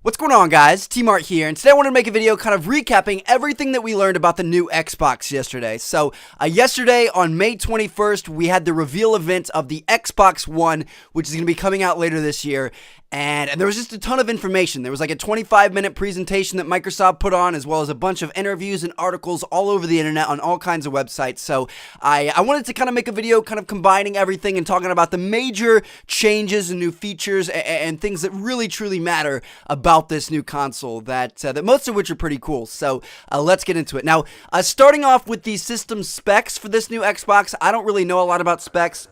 What's going on, guys? T-Mart here, and today I wanted to make a video kind of recapping everything that we learned about the new Xbox yesterday. So, yesterday on May 21st, we had the reveal event of the Xbox One, which is going to be coming out later this year. And there was just a ton of information. There was like a 25-minute presentation that Microsoft put on, as well as a bunch of interviews and articles all over the internet on all kinds of websites. So I wanted to kind of make a video kind of combining everything and talking about the major changes and new features and things that really truly matter about this new console, that most of which are pretty cool. So let's get into it. Now, starting off with the system specs for this new Xbox, I don't really know a lot about specs,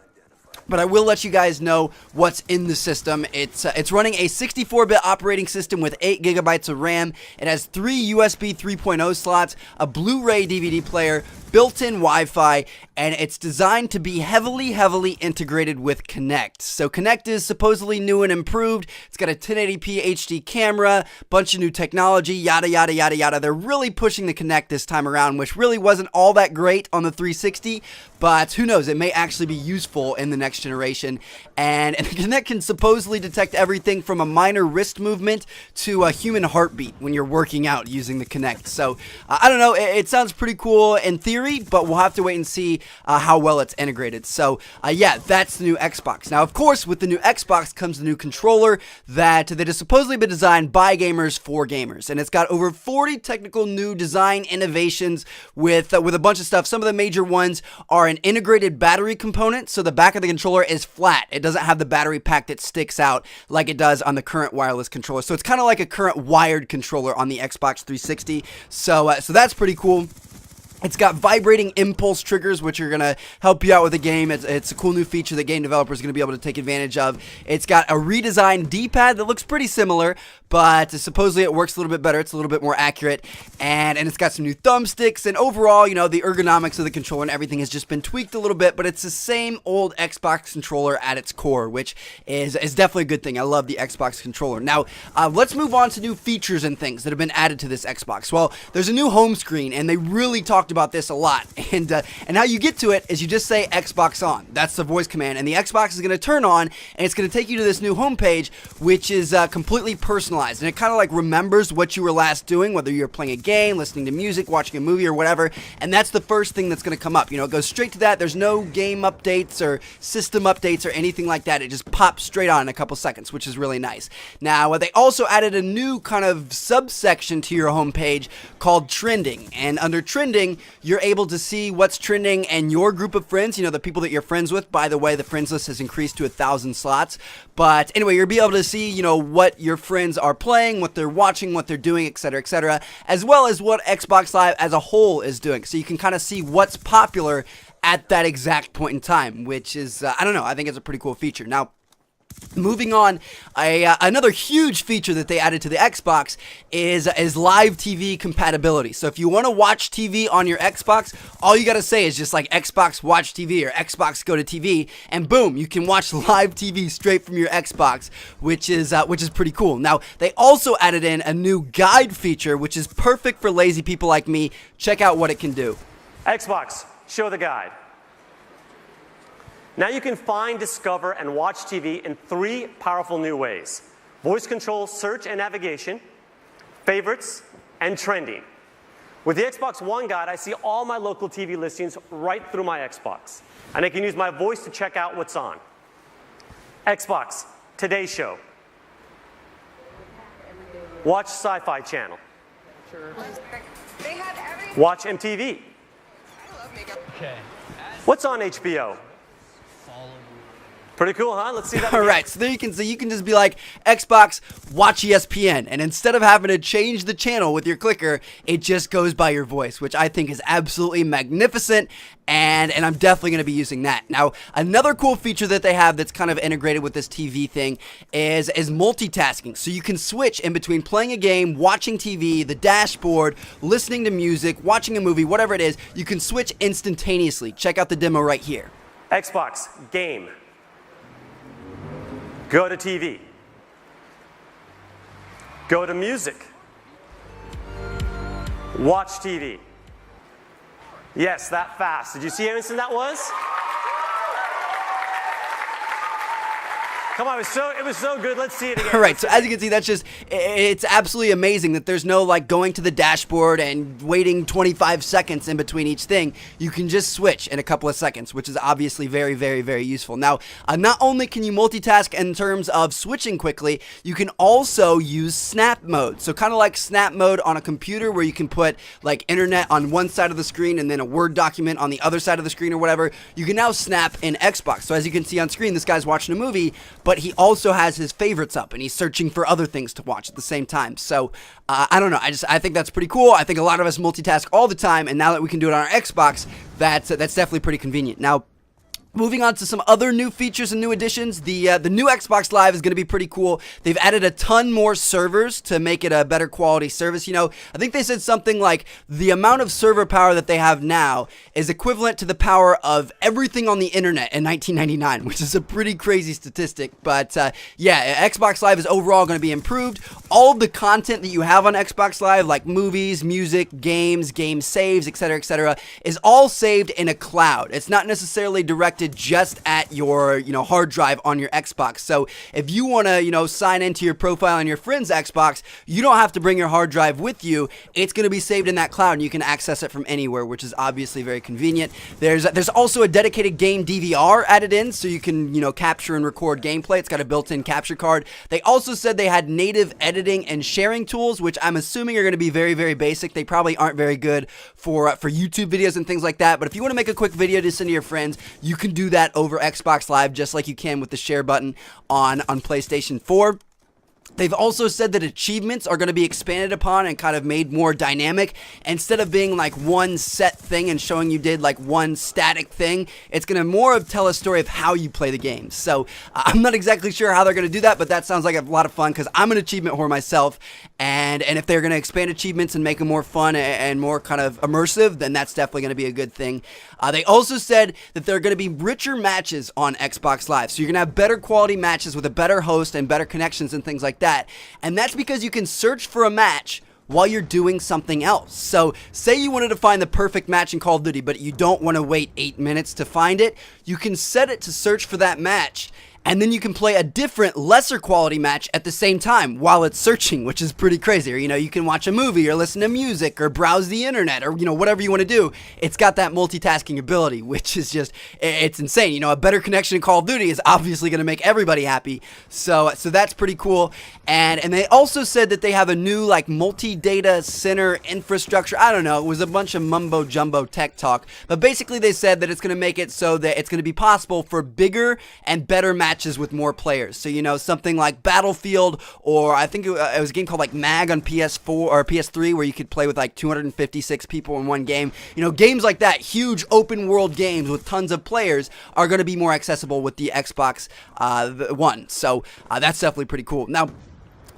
but I will let you guys know what's in the system. It's running a 64-bit operating system with 8 gigabytes of RAM. It has 3 USB 3.0 slots, a Blu-ray DVD player, built-in Wi-Fi, and it's designed to be heavily integrated with Kinect. So Kinect is supposedly new and improved. It's got a 1080p HD camera, bunch of new technology, yada yada yada yada. They're really pushing the Kinect this time around, which really wasn't all that great on the 360, but who knows, it may actually be useful in the next generation. And the Kinect can supposedly detect everything from a minor wrist movement to a human heartbeat when you're working out using the Kinect. So I don't know, it sounds pretty cool in theory, but we'll have to wait and see how well it's integrated. So yeah, that's the new Xbox. Now, of course, with the new Xbox comes the new controller that has supposedly been designed by gamers for gamers, and it's got over 40 technical new design innovations with a bunch of stuff. Some of the major ones are an integrated battery component, so the back of the controller is flat. It doesn't have the battery pack that sticks out like it does on the current wireless controller. So it's kind of like a current wired controller on the Xbox 360. So that's pretty cool. It's got vibrating impulse triggers, which are going to help you out with the game. It's a cool new feature that game developers are going to be able to take advantage of. It's got a redesigned D-pad that looks pretty similar, but supposedly it works a little bit better. It's a little bit more accurate, and it's got some new thumbsticks, and overall, you know, the ergonomics of the controller and everything has just been tweaked a little bit, but it's the same old Xbox controller at its core, which is definitely a good thing. I love the Xbox controller. Now, let's move on to new features and things that have been added to this Xbox. Well, there's a new home screen, and they really talked about this a lot, and how you get to it is you just say Xbox on. That's the voice command, and the Xbox is going to turn on, and it's going to take you to this new homepage, which is completely personalized, and it kind of like remembers what you were last doing, whether you're playing a game, listening to music, watching a movie, or whatever, and that's the first thing that's going to come up. You know, it goes straight to that. There's no game updates or system updates or anything like that. It just pops straight on in a couple seconds, which is really nice. Now, they also added a new kind of subsection to your homepage called trending, and under trending, you're able to see what's trending and your group of friends, you know, the people that you're friends with. By the way, the friends list has increased to 1,000 slots. But anyway, you'll be able to see, you know, what your friends are playing, what they're watching, what they're doing, etc., as well as what Xbox Live as a whole is doing. So you can kind of see what's popular at that exact point in time, which is, I don't know, I think it's a pretty cool feature. Now, moving on, another huge feature that they added to the Xbox is live TV compatibility. So if you want to watch TV on your Xbox, all you got to say is just like Xbox Watch TV or Xbox Go to TV, and boom, you can watch live TV straight from your Xbox, which is pretty cool. Now, they also added in a new guide feature, which is perfect for lazy people like me. Check out what it can do. Xbox, show the guide. Now you can find, discover, and watch TV in 3 powerful new ways: voice control, search and navigation, favorites, and trending. With the Xbox One guide, I see all my local TV listings right through my Xbox, and I can use my voice to check out what's on. Xbox, Today Show. Watch Sci-Fi Channel. Watch MTV. What's on HBO? Pretty cool, huh? Let's see that again. All right, so there you can see, you can just be like, Xbox, watch ESPN, and instead of having to change the channel with your clicker, it just goes by your voice, which I think is absolutely magnificent, and I'm definitely going to be using that. Now, another cool feature that they have that's kind of integrated with this TV thing is multitasking. So you can switch in between playing a game, watching TV, the dashboard, listening to music, watching a movie, whatever it is, you can switch instantaneously. Check out the demo right here. Xbox, game. Go to TV. Go to music. Watch TV. Yes, that fast. Did you see how instant that was? Come on, it was so good. Let's see it again. All right, so as you can see, it's absolutely amazing that there's no like going to the dashboard and waiting 25 seconds in between each thing. You can just switch in a couple of seconds, which is obviously very, very, very useful. Now, not only can you multitask in terms of switching quickly, you can also use snap mode. So kind of like snap mode on a computer where you can put like internet on one side of the screen and then a Word document on the other side of the screen or whatever. You can now snap in Xbox. So as you can see on screen, this guy's watching a movie, but he also has his favorites up and he's searching for other things to watch at the same time. So I don't know. I think that's pretty cool. I think a lot of us multitask all the time, and now that we can do it on our Xbox, that's definitely pretty convenient. Now, moving on to some other new features and new additions, the new Xbox Live is going to be pretty cool. They've added a ton more servers to make it a better quality service. You know, I think they said something like the amount of server power that they have now is equivalent to the power of everything on the internet in 1999, which is a pretty crazy statistic. But yeah, Xbox Live is overall going to be improved. All of the content that you have on Xbox Live, like movies, music, games, game saves, etc., is all saved in a cloud. It's not necessarily directed just at your, hard drive on your Xbox. So if you want to, sign into your profile on your friend's Xbox, you don't have to bring your hard drive with you. It's going to be saved in that cloud and you can access it from anywhere, which is obviously very convenient. There's also a dedicated game DVR added in, so you can, capture and record gameplay. It's got a built-in capture card. They also said they had native editing and sharing tools, which I'm assuming are going to be very, very basic. They probably aren't very good for YouTube videos and things like that. But if you want to make a quick video to send to your friends, you can do that over Xbox Live just like you can with the share button on PlayStation 4. They've also said that achievements are going to be expanded upon and kind of made more dynamic. Instead of being like one set thing and showing you did like one static thing, it's going to more of tell a story of how you play the game. So I'm not exactly sure how they're going to do that, but that sounds like a lot of fun because I'm an achievement whore myself. And if they're going to expand achievements and make them more fun and more kind of immersive, then that's definitely going to be a good thing. They also said that there are going to be richer matches on Xbox Live. So you're going to have better quality matches with a better host and better connections and things like that. And that's because you can search for a match while you're doing something else. So say you wanted to find the perfect match in Call of Duty, but you don't want to wait 8 minutes to find it. You can set it to search for that match, and then you can play a different, lesser quality match at the same time while it's searching, which is pretty crazy. Or, you can watch a movie or listen to music or browse the internet or, whatever you want to do. It's got that multitasking ability, which is just, it's insane. A better connection in Call of Duty is obviously going to make everybody happy. So that's pretty cool. And they also said that they have a new, like, multi-data center infrastructure. I don't know. It was a bunch of mumbo-jumbo tech talk. But basically they said that it's going to make it so that it's going to be possible for bigger and better matches with more players. So, something like Battlefield, or I think it was a game called like MAG on PS4 or PS3 where you could play with like 256 people in one game. Games like that, huge open world games with tons of players, are going to be more accessible with the Xbox One. So that's definitely pretty cool. Now,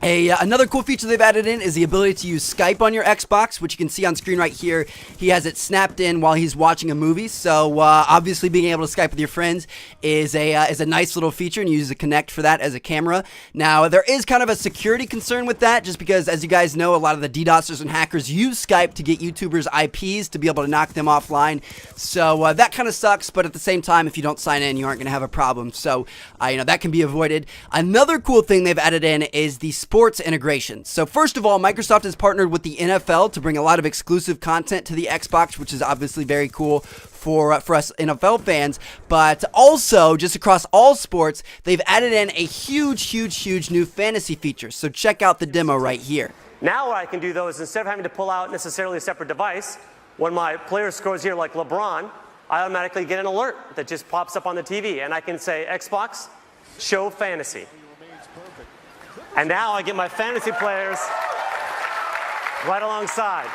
another cool feature they've added in is the ability to use Skype on your Xbox, which you can see on screen right here. He has it snapped in while he's watching a movie, so obviously being able to Skype with your friends is a nice little feature, and you use the Kinect for that as a camera. Now, there is kind of a security concern with that, just because, as you guys know, a lot of the DDoSers and hackers use Skype to get YouTubers' IPs to be able to knock them offline, so that kind of sucks, but at the same time, if you don't sign in, you aren't going to have a problem, so that can be avoided. Another cool thing they've added in is the sports integration. So first of all, Microsoft has partnered with the NFL to bring a lot of exclusive content to the Xbox, which is obviously very cool for us NFL fans, but also just across all sports, they've added in a huge new fantasy feature. So check out the demo right here. Now what I can do though is, instead of having to pull out necessarily a separate device, when my player scores here like LeBron, I automatically get an alert that just pops up on the TV, and I can say, Xbox, show fantasy. And now I get my fantasy players right alongside.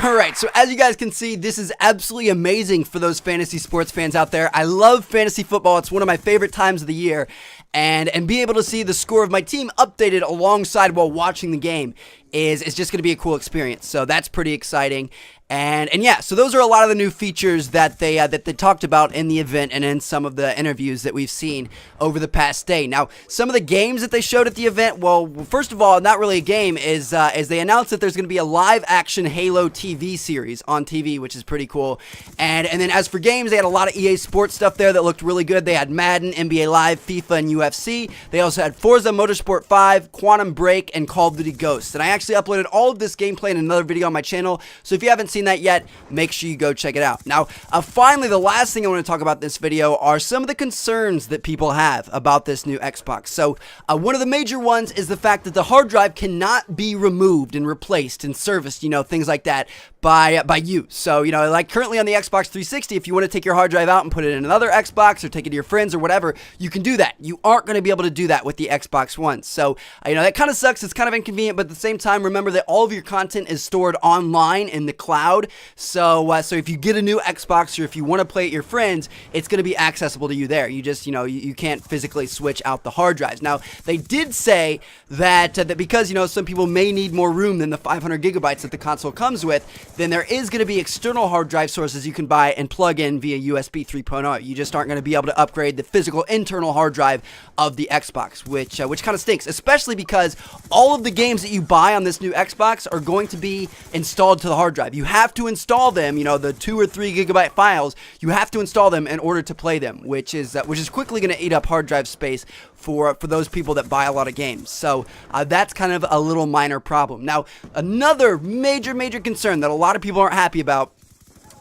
All right, so as you guys can see, this is absolutely amazing for those fantasy sports fans out there. I love fantasy football. It's one of my favorite times of the year. And being able to see the score of my team updated alongside while watching the game is just going to be a cool experience. So that's pretty exciting. And yeah, so those are a lot of the new features that they talked about in the event and in some of the interviews that we've seen over the past day. Now, some of the games that they showed at the event, well, first of all, not really a game, is they announced that there's going to be a live-action Halo TV series on TV, which is pretty cool. And then as for games, they had a lot of EA Sports stuff there that looked really good. They had Madden, NBA Live, FIFA, and UFC. They also had Forza Motorsport 5, Quantum Break, and Call of Duty Ghosts. And I actually uploaded all of this gameplay in another video on my channel, so if you haven't seen that yet, make sure you go check it out. Now, finally, the last thing I want to talk about in this video are some of the concerns that people have about this new Xbox. So, one of the major ones is the fact that the hard drive cannot be removed and replaced and serviced, things like that, by you. So, like currently on the Xbox 360, if you want to take your hard drive out and put it in another Xbox or take it to your friends or whatever, you can do that. You aren't going to be able to do that with the Xbox One. So, that kind of sucks. It's kind of inconvenient, but at the same time, remember that all of your content is stored online in the cloud. So if you get a new Xbox or if you want to play at your friends, it's going to be accessible to you there. You just, you can't physically switch out the hard drives. Now, they did say that because, some people may need more room than the 500 gigabytes that the console comes with, then there is going to be external hard drive sources you can buy and plug in via USB 3.0. You just aren't going to be able to upgrade the physical internal hard drive of the Xbox, which kind of stinks, especially because all of the games that you buy on this new Xbox are going to be installed to the hard drive. You have to install them, the 2 or 3 gigabyte files, you have to install them in order to play them, which is quickly going to eat up hard drive space for those people that buy a lot of games. So that's kind of a little minor problem. Now, another major concern that a lot of people aren't happy about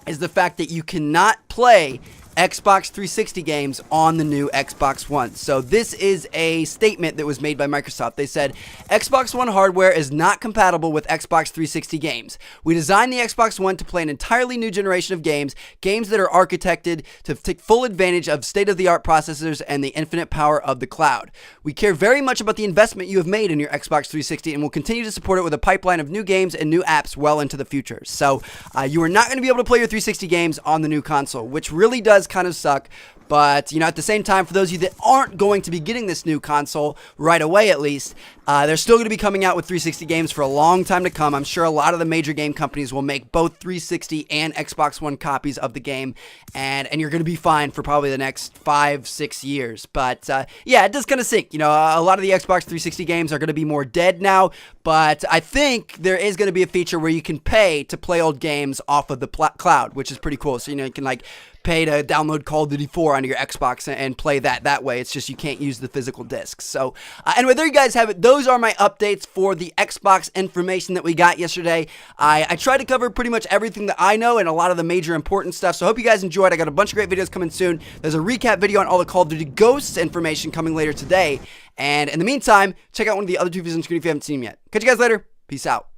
is the fact that you cannot play Xbox 360 games on the new Xbox One. So this is a statement that was made by Microsoft. They said, Xbox One hardware is not compatible with Xbox 360 games. We designed the Xbox One to play an entirely new generation of games that are architected to take full advantage of state-of-the-art processors and the infinite power of the cloud. We care very much about the investment you have made in your Xbox 360 and will continue to support it with a pipeline of new games and new apps well into the future. So you are not going to be able to play your 360 games on the new console, which really does kind of suck. But, at the same time, for those of you that aren't going to be getting this new console right away, at least, they're still going to be coming out with 360 games for a long time to come. I'm sure a lot of the major game companies will make both 360 and Xbox One copies of the game, and you're going to be fine for probably the next 5-6 years. But, yeah, it does kind of sink. A lot of the Xbox 360 games are going to be more dead now, but I think there is going to be a feature where you can pay to play old games off of the cloud, which is pretty cool. So, you can, pay to download Call of Duty 4 onto your Xbox and play that way. It's just you can't use the physical discs. So anyway, there you guys have it. Those are my updates for the Xbox information that we got yesterday. I tried to cover pretty much everything that I know and a lot of the major important stuff. So I hope you guys enjoyed. I got a bunch of great videos coming soon. There's a recap video on all the Call of Duty Ghosts information coming later today. And in the meantime, check out one of the other two videos on screen if you haven't seen them yet. Catch you guys later. Peace out.